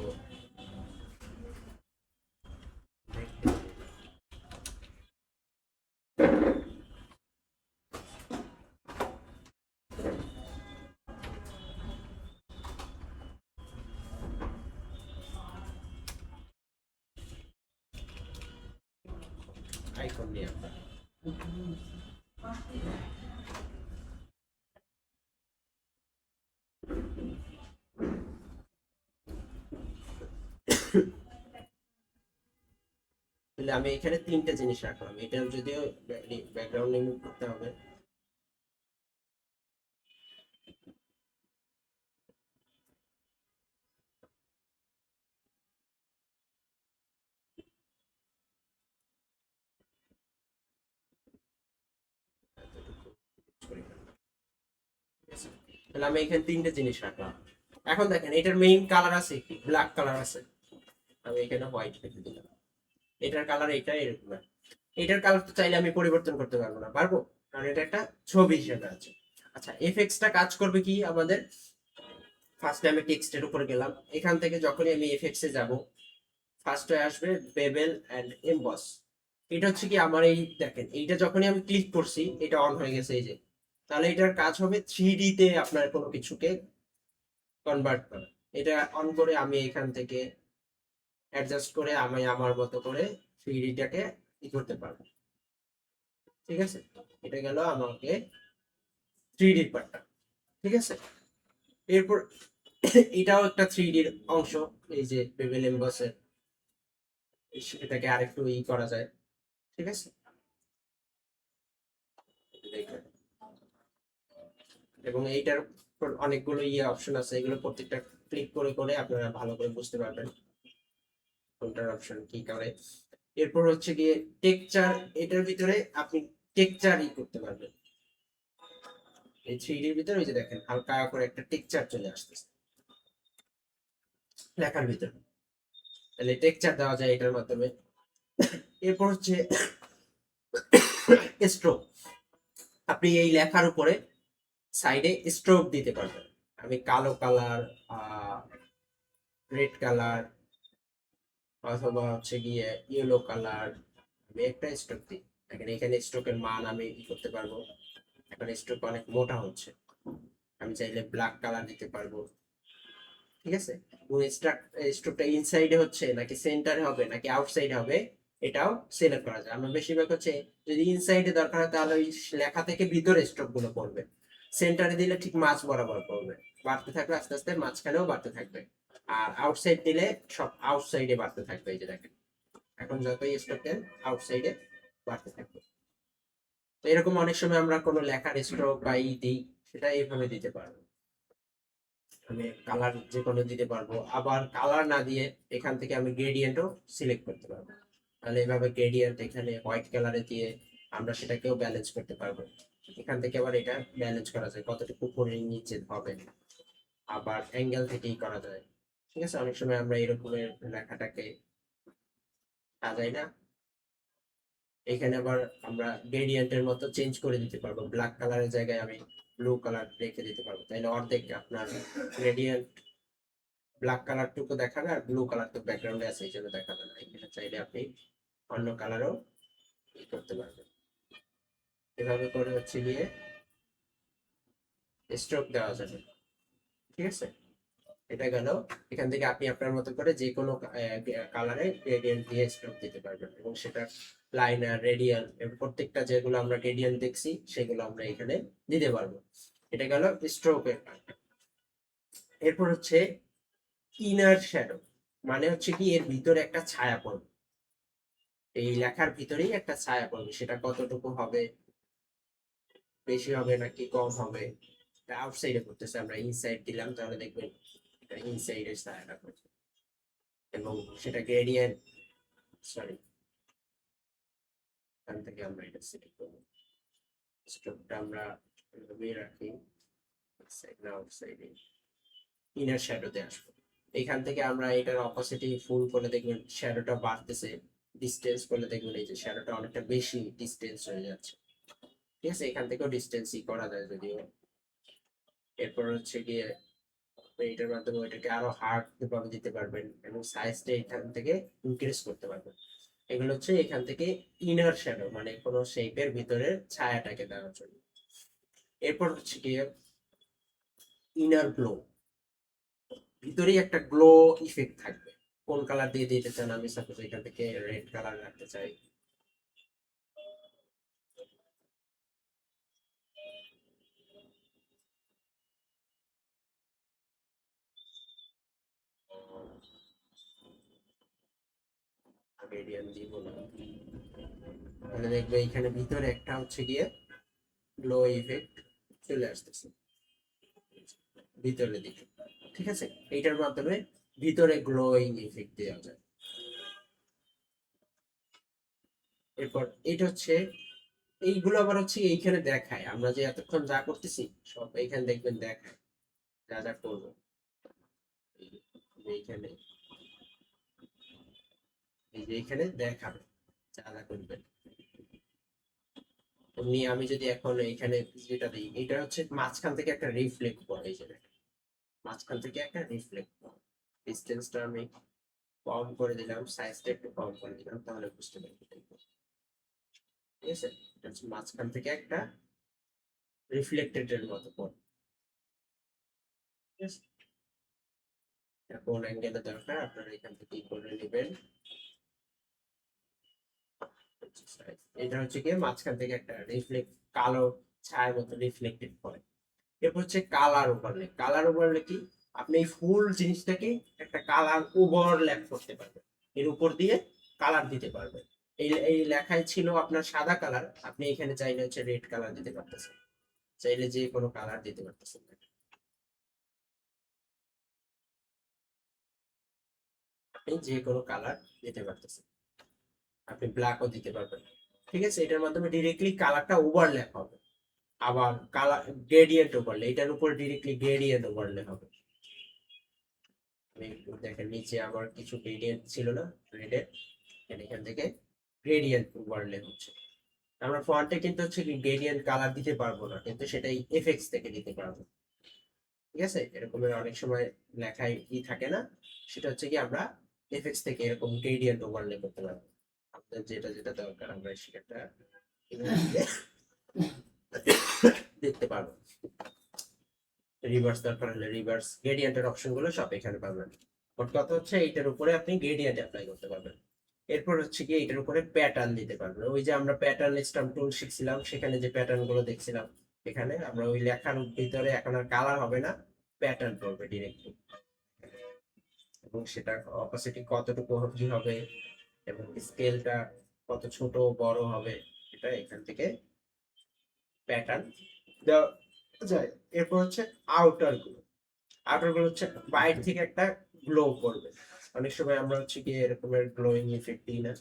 Speaker 1: আইকন নিয়ে আমরা তাহলে আমি এখানে তিনটা জিনিস রাখলাম। এটা যদিও ব্যাকগ্রাউন্ড রিমুভ করতে হবে, তাহলে আমি এখানে তিনটা জিনিস রাখলাম। এখন দেখেন এটার মেইন কালার আছে কি ব্ল্যাক কালার আছে, আমি এখানে হোয়াইট রেখে দিলাম। এটার কালার এটা এরকম, এটার কালার তো চাইলে আমি পরিবর্তন করতে পারবো না, পারবো? কারণ এটা একটা ছবি হিসেবে আছে। আচ্ছা, এফএক্সটা কাজ করবে কি আমাদের, ফার্স্টে আমি টেক্সটের উপরে গেলাম, এখান থেকে যখনই আমি এফএক্সে যাব ফার্স্টে আসবে বেবেল এন্ড এমবস। এটা হচ্ছে কি আমার এই দেখেন এইটা যখনই আমি ক্লিক করছি এটা অন হয়ে গেছে এই যে। তাহলে এটার কাজ হবে 3D তে আপনার কোনো কিছুকে কনভার্ট করা। এটা অন করে আমি এখান থেকে অ্যাডজাস্ট করে আমি আমার মতো করে 3D টাকে ই করতে পারবো। ঠিক আছে, এটা গেল আমাকে 3D পার্টটা। ঠিক আছে, এরপর এটাও একটা 3D এর অংশ, এই যে বেবেল এমবসের, এটাকে আরেকটু ই করা যায়। ঠিক আছে, এবং এইটার অনেকগুলো অপশন আছে, এগুলো প্রত্যেকটা ক্লিক করে করে আপনারা ভালো করে বুঝতে পারবেন কোনটার অপশন কি করে। এরপর হচ্ছে গিয়ে টেক্সচার, এটার ভিতরে আপনি টেক্সচার ই করতে পারবেন। এই 3D এর ভিতরে ওই যে দেখেন হালকা করে একটা টেক্সচার চলে আসতেছে লেখার ভিতরে, তাহলে টেক্সচার দেওয়া যায় এটার মাধ্যমে। এরপর হচ্ছে স্ট্রোক, আপনি এই লেখার উপরে সাইডে স্ট্রোক দিতে পারবেন। আমি কালো কালার রেড কালার অথবা হচ্ছে গিয়ে ইয়েলো কালার, আমি একটা স্ট্রোক দিই। এখন এখানে স্ট্রোকের মান আমি কি করতে পারবো, এখন স্ট্রোক অনেক মোটা হচ্ছে, আমি চাইলে ব্ল্যাক কালার দিতে পারবো। ঠিক আছে, এবং স্ট্রোকটা ইনসাইডে হচ্ছে নাকি সেন্টারে হবে নাকি আউটসাইডে হবে, এটাও সিলেক্ট করা যায়। আমরা বেশিরভাগ হচ্ছে যদি ইনসাইডে দরকার হয় তাহলে ওই লেখা থেকে ভিতরে স্ট্রোক গুলো পড়বে, সেন্টারে দিলে ঠিক মাঝ বরাবর পড়বে, বাড়তে থাকবে আস্তে আস্তে মাঝখানেও বাড়তে থাকবে। আর আউটসাইড দিলে সব আউটসাইডে বাড়তে থাকবে, এই যে দেখেন এখন যতই স্ট্রোক দেন আউটসাইডে বাড়তে থাকবে। তো এরকম অনেক সময় আমরা কোনো লেখার স্ট্রোক বা ই দিই, সেটা এইভাবে দিতে পারবো। আমি কালার যে কোনো দিতে পারবো, আবার কালার না দিয়ে এখান থেকে আমি গ্রেডিয়েন্টও সিলেক্ট করতে পারবো। তাহলে এইভাবে গ্রেডিয়েন্ট এখানে হোয়াইট কালারে দিয়ে আমরা সেটাকেও ব্যালেন্স করতে পারবো। এখান থেকে আবার এটা ব্যালেন্স করা যায় কতটুকু উপরে নিচে হবে, আবার অ্যাঙ্গেল থেকেই করা যায়। ঠিক আছে, অনেক সময় আমরা এরকমের লেখাটাকে সাজাই না, এখানে আবার আমরা গ্রেডিয়েন্টের মতো চেঞ্জ করে দিতে পারবো, ব্ল্যাক কালারের জায়গায় আমি ব্লু কালার রেখে দিতে পারবো, তাইলে অর্ধেক আপনার গ্রেডিয়েন্ট ব্ল্যাক কালার টুকু দেখাবে আর ব্লু কালার তো ব্যাকগ্রাউন্ডে আছে এই জন্য দেখাবে না। এখানে চাইলে আপনি অন্য কালারও করতে পারবেন। এভাবে করে হচ্ছে গিয়ে স্ট্রোক দেওয়া যাবে। ঠিক আছে, এটা গেল। এখান থেকে আপনি আপনার মতো করে যে কোনো কালারে গ্রেডিয়েন্ট দিয়ে স্ট্রোক দিতে পারবেন, এবং সেটা লাইনার রেডিয়াল প্রত্যেকটা যেগুলো আমরা গ্রেডিয়েন্ট দেখছি সেগুলো আমরা এখানে দিতে পারবো। এটা গেল স্ট্রোকের। এরপর হচ্ছে ইনার শ্যাডো, মানে হচ্ছে কি এর ভিতরে একটা ছায়া পড়বে, এই লেখার ভিতরেই একটা ছায়া পড়বে, সেটা কতটুকু হবে, বেশি হবে নাকি কম হবে, আউটসাইডে করতেছে, আমরা ইনসাইড দিলাম তাহলে দেখবেন এটা ইনসাইডের ছায়াটা পড়ছে, এবং সেটা গ্রেডিয়েন্ট, সরি এখান থেকে আমরা এটা সিলেক্ট করব, স্ট্রোকটা আমরা এভাবেই রাখি, সাইড না আউটসাইডে ইনার শ্যাডোতে আসবো। এখান থেকে আমরা এটার অপোসিটি ফুল করে দেখবেন শ্যাডোটা বাড়তেছে, ডিসটেন্স করলে দেখবেন এই যে শ্যাডোটা অনেকটা বেশি ডিসটেন্স হয়ে যাচ্ছে। ঠিক আছে, এখান থেকেও ডিসটেন্সই করা যায় যদিও। এরপর হচ্ছে গিয়ে এটার মাধ্যমে ওইটাকে আরো হার্ড ভাবে দিতে পারবেন, এবং সাইজটা এখান থেকে ইনক্রিজ করতে পারবেন। এগুলো হচ্ছে এখান থেকে ইনার শ্যাডো, মানে কোনো শেপের ভিতরে ছায়াটাকে দেওয়ার জন্য। এরপর হচ্ছে গিয়ে ইনার গ্লো, ভিতরেই একটা গ্লো ইফেক্ট থাকবে। কোন কালার দিয়ে দিতে চান, আমি সাপোজ এখান থেকে রেড কালার রাখতে চাই। মিডিয়াম দিব না, তাহলে দেখবে এখানে ভিতরে একটা হচ্ছে গিয়ে গ্লো ইফেক্ট চলে আসতেছে ভিতরের দিকে। ঠিক আছে, এইটার মাধ্যমে ভিতরে গ্লোয়িং ইফেক্ট দেওয়া যায়। এরপর এটা হচ্ছে, এইগুলো আবার হচ্ছে এইখানে দেখায়, আমরা যে এতক্ষণ যা করতেছি সব এইখানে দেখবেন দেখায় যা যা করবো। এইখানে এই যে এইখানে দেখাবে যা যা করবেন। এমনি আমি যদি এখন এইখানে যেটা দিই, এটা হচ্ছে মাঝখান থেকে একটা রিফ্লেক্ট পড়ে, এই যে দেখেন, মাঝখান থেকে একটা রিফ্লেক্ট পড়ে। ডিসটেন্সটা আমি কম করে দিলাম, সাইজটা একটু কম করে দিলাম, তাহলে বুঝতে পারবেন। ঠিক আছে, এটা হচ্ছে মাঝখান থেকে একটা রিফ্লেক্টেড এর মতো পড়ে। ঠিক আছে, কোন অ্যাঙ্গেলে দরকার আপনারা এখান থেকে করে নেবেন। এটা হচ্ছে কি মাঝখান থেকে একটা রিফ্লেক্ট, কালো ছায়ার মতো রিফ্লেক্টেড করে। এরপর হচ্ছে কালার ওভারলে। কালার ওভারলে কি, আপনি এই ফুল জিনিসটাকে একটা কালার ওভারল্যাপ করতে পারবেন, এর উপর দিয়ে কালার দিতে পারবেন। এই এই লেখায় ছিল আপনার সাদা কালার, আপনি এখানে চাইলে হচ্ছে রেড কালার দিতে পারতেছেন, চাইলে যে কোনো কালার দিতে পারতেছেন, আপনি যে কোনো কালার দিতে পারতেছেন, আপনি ব্ল্যাকও দিতে পারবেন। ঠিক আছে, এটার মাধ্যমে ডিরেক্টলি কালারটা ওভারল্যাপ হবে। আবার কালার গ্রেডিয়েন্ট ওভারলে, এটার উপর ডিরেক্টলি গ্রেডিয়েন্ট ওভারলে হবে। দেখেন নিচে আমার কিছু গ্রেডিয়েন্ট ছিল না রেডের, এখান থেকে গ্রেডিয়েন্ট ওভারলে হচ্ছে। আমরা ফন্টে কিন্তু হচ্ছে গ্রেডিয়েন্ট কালার দিতে পারবো না, কিন্তু সেটাই এফএক্স থেকে দিতে পারবো। ঠিক আছে, এরকমের অনেক সময় লেখায় কি থাকে না, সেটা হচ্ছে কি আমরা এফএক্স থেকে এরকম গ্রেডিয়েন্ট ওভারলে করতে পারবো। আপনার যেটা যেটা দরকার আমরা সেটা দেখতে পারবো। রিভার্স দরকার হলে রিভার্স, গ্রেডিয়েন্টের অপশন গুলো সব এখানে পাবেন। মোট কথা হচ্ছে এইটার উপরে আপনি গ্রেডিয়েন্ট অ্যাপ্লাই করতে পারবেন। এরপর হচ্ছে কি এটার উপরে প্যাটার্ন দিতে পারবেন। ওই যে আমরা প্যাটার্ন স্টাম্প টুল শিখছিলাম, সেখানে যে প্যাটার্ন গুলো দেখছিলাম, এখানে আমরা ওই লেখার ভিতরে এখন আর কালার হবে না, প্যাটার্ন পড়বে ডিরেক্টলি। এবং সেটা অপাসিটি কতটুকু কি হবে এবং স্কেলটা কত ছোট বড় হবে, এটা এখান থেকে প্যাটার্ন দেওয়া যায়। এরপর হচ্ছে আউটার গুলো। আউটার গুলো হচ্ছে বাইরে থেকে একটা গ্লো করবে। অনেক সময় আমরা হচ্ছে কি এরকমের গ্লোয়িং ইফেক্ট দিই না,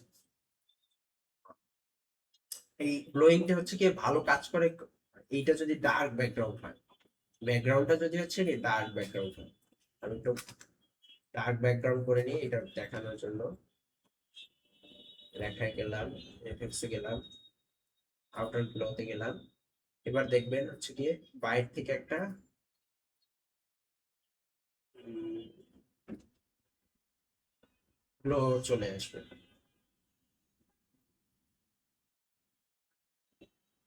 Speaker 1: এই গ্লোয়িংটা হচ্ছে কি ভালো কাজ করে এইটা যদি ডার্ক ব্যাকগ্রাউন্ড হয়, ব্যাকগ্রাউন্ডটা যদি হচ্ছে কি ডার্ক ব্যাকগ্রাউন্ড হয়। আমি একটু ডার্ক ব্যাকগ্রাউন্ড করে নিই এটা দেখানোর জন্য। লেখায় গেলাম, এফেক্টসে গেলাম, আউটার গ্লোতে গেলাম। এবার দেখবেন হচ্ছে গিয়ে বাইরে থেকে একটা গ্লো চলে আসবে।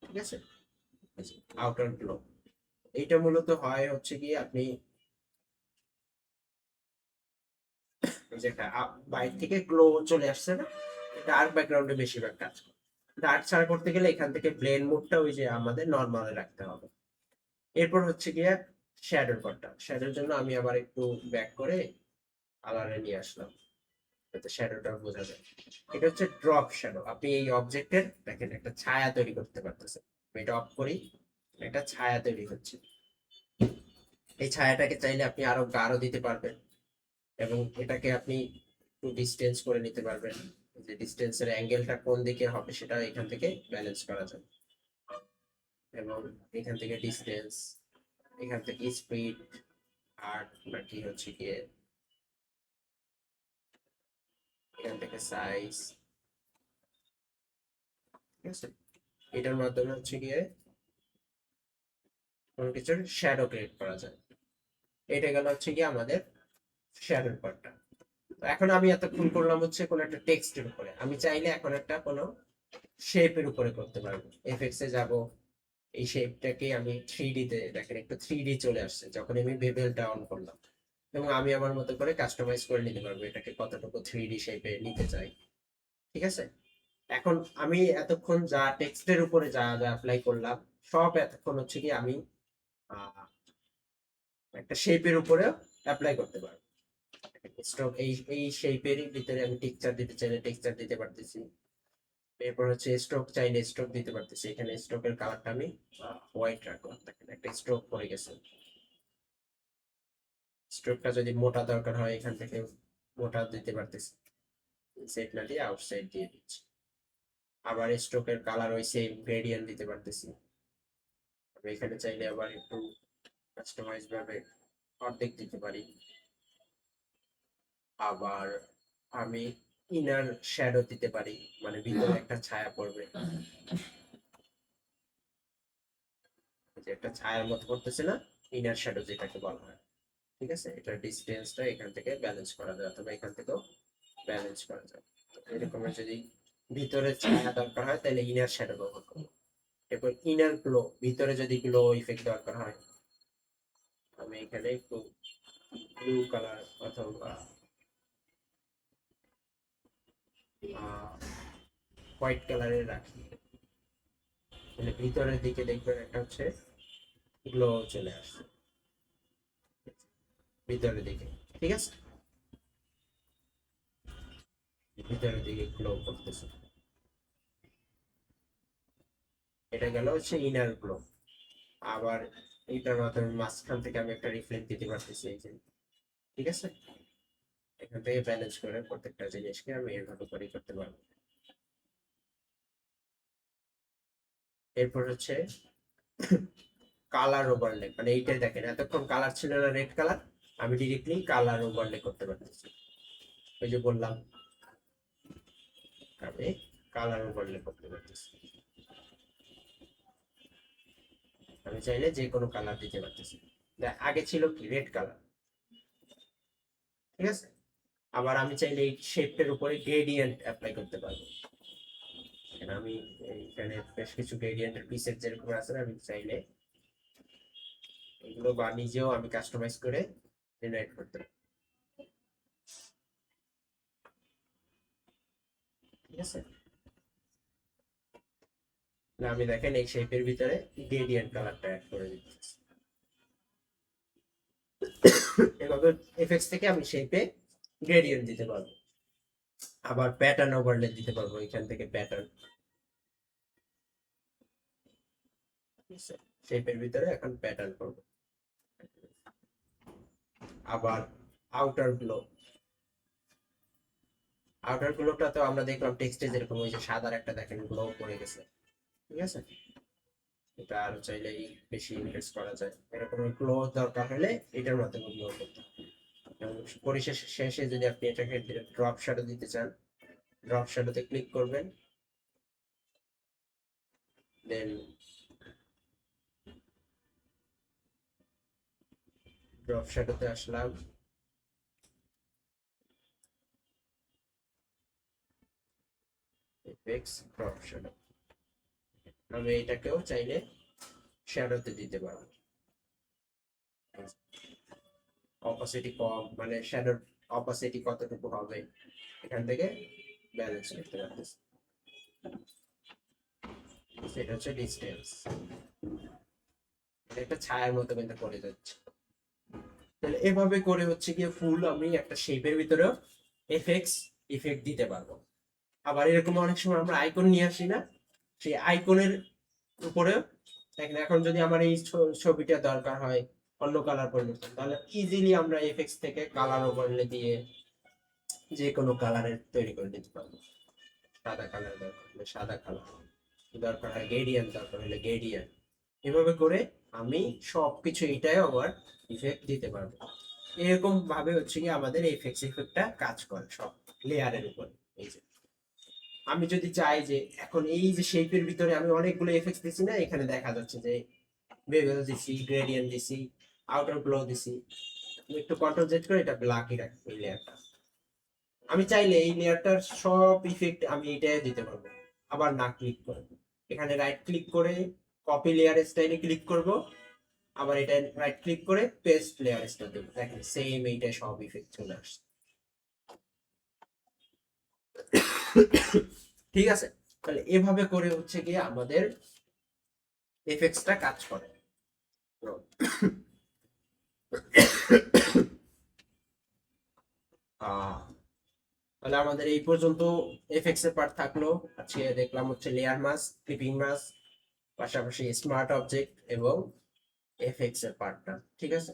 Speaker 1: ঠিক আছে, আউটার গ্লো এইটা মূলত হয় হচ্ছে কি আপনি এই যে একটা বাইরে থেকে গ্লো চলে আসছে না, ডার্ক ব্যাকগ্রাউন্ডে বেশিরভাগ কাজ করে। ডার্ক ছাড়া করতে গেলে এখান থেকে ব্লেন্ড মোডটা ওই যে আমাদের নরমালে রাখতে হবে। এরপর হচ্ছে গিয়ে শ্যাডোর পার্টটা, শ্যাডোর জন্য আমি আবার একটু ব্যাক করে কালারে নিয়ে আসলাম যাতে শ্যাডোটা বোঝা যায়। এটা হচ্ছে ড্রপ শ্যাডো। আপনি এই অবজেক্টের দেখেন একটা ছায়া তৈরি করতে পারতেছেন। আমি এটা অফ করি, একটা ছায়া তৈরি হচ্ছে। এই ছায়াটাকে চাইলে আপনি আরো গাঢ় দিতে পারবেন এবং এটাকে আপনি একটু ডিস্টেন্স করে নিতে পারবেন। যে ডিস্টেন্সের অ্যাঙ্গেলটা কোন দিকে হবে সেটা এখান থেকে ব্যালেন্স করা যায়। এবং এখান থেকে ডিস্টেন্স, এখান থেকে স্পিড, আর বাকি হচ্ছে গিয়ে এখান থেকে সাইজ। ঠিক আছে, এটার মাধ্যমে হচ্ছে গিয়ে কোনো কিছুর শ্যাডো ক্রিয়েট করা যায়। এটা গেল হচ্ছে গিয়ে আমাদের শ্যাডোর পার্টটা। তো এখন আমি এতক্ষণ করলাম হচ্ছে কোনো একটা টেক্সটের উপরে, আমি চাইলে এখন একটা কোনো শেপের উপরে করতে পারবো। এফএক্স এ যাব, এই শেপটাকে আমি 3D তে দেখেন একটু 3D চলে আসছে যখন আমি বেভেলটা অন করলাম। এবং আমি আমার মতো করে কাস্টমাইজ করে নিতে পারবো এটাকে কতটুকু 3D শেপে নিতে চাই। ঠিক আছে, এখন আমি এতক্ষণ যা টেক্সটের উপরে যা যা অ্যাপ্লাই করলাম, সব এতক্ষণ হচ্ছে কি আমি আহ, একটা শেপের উপরে অ্যাপ্লাই করতে পারবো। স্ট্রোক এই এই শেপেরই ভিতরে আমি টেক্সচার দিতে চাইলে টেক্সচার দিতে পারতেছি। এরপর হচ্ছে স্ট্রোক চাইলে স্ট্রোক দিতে পারতেছি। এখানে স্ট্রোকের কালারটা আমি হোয়াইট রাখলাম, দেখেন একটা স্ট্রোক পড়ে গেছে। স্ট্রোকটা যদি মোটা দরকার হয় এখান থেকে মোটা দিতে পারতেছি, সেট না দিয়ে আউটসাইড দিয়ে দিচ্ছি। আবার স্ট্রোকের কালার ওই সেম গ্রেডিয়েন্ট দিতে পারতেছি। আমি এখানে চাইলে আবার একটু কাস্টমাইজ ভাবে অর্ধেক দিতে পারি। আবার আমি ইনার শ্যাডো দিতে পারি, মানে ভিতরে একটা ছায়া পড়বে, যে একটা ছায়ার মতো করতেছে না, ইনার শ্যাডো যেটাকে বলা হয়। ঠিক আছে, এটা ডিসটেন্সটা এখান থেকে ব্যালেন্স করা যায় অথবা এখান থেকেও ব্যালেন্স করা যায়। এরকমের যদি ভিতরে ছায়া দরকার হয় তাহলে ইনার শ্যাডো ব্যবহার করবো। এরপর ইনার গ্লো, ভিতরে যদি গ্লো ইফেক্ট দরকার হয় আমি এখানে একটু ব্লু কালার অথবা হোয়াইট কালারের রাখি, তাহলে ভিতরের দিকে দেখবেন একটা হচ্ছে গ্লো চলে আসছে ভিতরের দিকে। ঠিক আছে, ভিতরের দিকে গ্লো করতেছে। এটা গেল হচ্ছে ইনার গ্লো। আবার এইটার মাধ্যমে মাঝখান থেকে আমি একটা রিফ্লেক্ট দিতে পারতেছি এই যে। ঠিক আছে, এখান থেকে ব্যালেন্স করে প্রত্যেকটা জিনিসকে আমি এভাবে করেই করতে পারবো। এরপর হচ্ছে কালার ওভারলে, মানে এইটাই দেখেন এতক্ষণ কালার ছিল না রেড কালার, আমি ডিরেক্টলি কালার ওভারলে করতে পারতেছি। ওই যে বললাম আমি কালার ওভারলে করতে পারতেছি, আমি চাইলে যে কোনো কালার দিতে পারতেছি। আগে ছিল কি রেড কালার, ঠিক আছে। আবার আমি চাইলে এই শেপটার উপরে গ্রেডিয়েন্ট অ্যাপ্লাই করতে পারবো। এখানে আমি এইখানে বেশ কিছু গ্রেডিয়েন্টের পিসের যেরকম আছে আমি চাইলে এগুলো বা নিজেও আমি কাস্টমাইজ করে জেনারেট করতে পারি, ঠিক আছে। না আমি দেখেন এই শেপের ভিতরে গ্রেডিয়েন্ট কালারটা অ্যাড করে দিচ্ছি। এভাবে এফএক্স থেকে আমি শেপে গ্রেডিয়েন্ট দিতে পারবো। আবার প্যাটার্ন ওভারলে দিতে পারবো এখান থেকে প্যাটার্ন, শেপের ভিতরে এখন প্যাটার্ন করবো। আবার আউটার গ্লোটা তো আমরা দেখলাম টেক্সটে যেরকম ওই যে সাদার একটা দেখেন গ্লো পড়ে গেছে, ঠিক আছে। এটা আরো চাইলে বেশি ইনক্রিজ করা যায়, এরকম গ্লো দরকার হলে এটার মাধ্যমে গ্লো করতে হবে। এবং পরিশেষে শেষে যদি আপনি এটাকে ড্রপ শ্যাডো দিতে চান, ড্রপ শ্যাডোতে ক্লিক করবেন, দেন ড্রপ শ্যাডোতে আসলাম, এফেক্টস ড্রপ শ্যাডো, আমি এটাকেও চাইলে শ্যাডোতে দিতে পারবো। অপাসিটি কম মানে শ্যাডোর অপাসিটি কতটুকু হবে এখান থেকে ব্যালেন্স করতে পারতেছি। সেটা হচ্ছে ডিসটেন্স, একটা ছায়ার মতো কিন্তু করে যাচ্ছে। তাহলে এভাবে করে হচ্ছে গিয়ে ফুল আমি একটা শেপের ভিতরেও ইফেক্ট দিতে পারবো। আবার এরকম অনেক সময় আমরা আইকন নিয়ে আসি না, সেই আইকনের উপরেও দেখেন এখন যদি আমার এই ছবিটা দরকার হয় অন্য কালার পরিবর্তন, তাহলে ইজিলি আমরা এফএক্স থেকে কালার ওভারলে দিয়ে যে কোনো কালারের তৈরি করে দিতে পারবো। সাদা কালার দরকার হলে সাদা কালার, দরকার হয় গ্রেডিয়েন্ট দরকার হলে গ্রেডিয়েন্ট, এভাবে করে আমি সবকিছু এটাই আবার ইফেক্ট দিতে পারবো। এরকম ভাবে হচ্ছে কি আমাদের ইফেক্টটা কাজ করে সব লেয়ারের উপর। এই যে আমি যদি চাই যে এখন এই যে শেপের ভিতরে আমি অনেকগুলো এফেক্টস দিছি না, এখানে দেখা যাচ্ছে যে বেভেল দিছি, গ্রেডিয়েন্ট দিছি, আউটার গ্লো দিছি, আমি একটু কন্ট্রোল জেড করে এটা ব্ল্যাকই রাখি এই লেয়ারটা। আমি চাইলে এই লেয়ারটার সব ইফেক্ট আমি এটাই দিতে পারবো। আবার না ক্লিক করে এখানে রাইট ক্লিক করে কপি লেয়ার স্টাইলে ক্লিক করব, আবার এটা রাইট ক্লিক করে পেস্ট লেয়ার স্টাইল দেব, দেখেন সেম এইটা সব ইফেক্ট চলে আসছে, ঠিক আছে। তাহলে এভাবে করে হচ্ছে গিয়ে আমাদের এফেক্টসটা কাজ করে। তাহলে আমাদের এই পর্যন্ত এফএক্স এর পার্ট থাকলো। আজকে দেখলাম হচ্ছে লেয়ার মাস্ক, ক্লিপিং মাস্ক, পাশাপাশি স্মার্ট অবজেক্ট এবং এফএক্স এর পার্টটা, ঠিক আছে।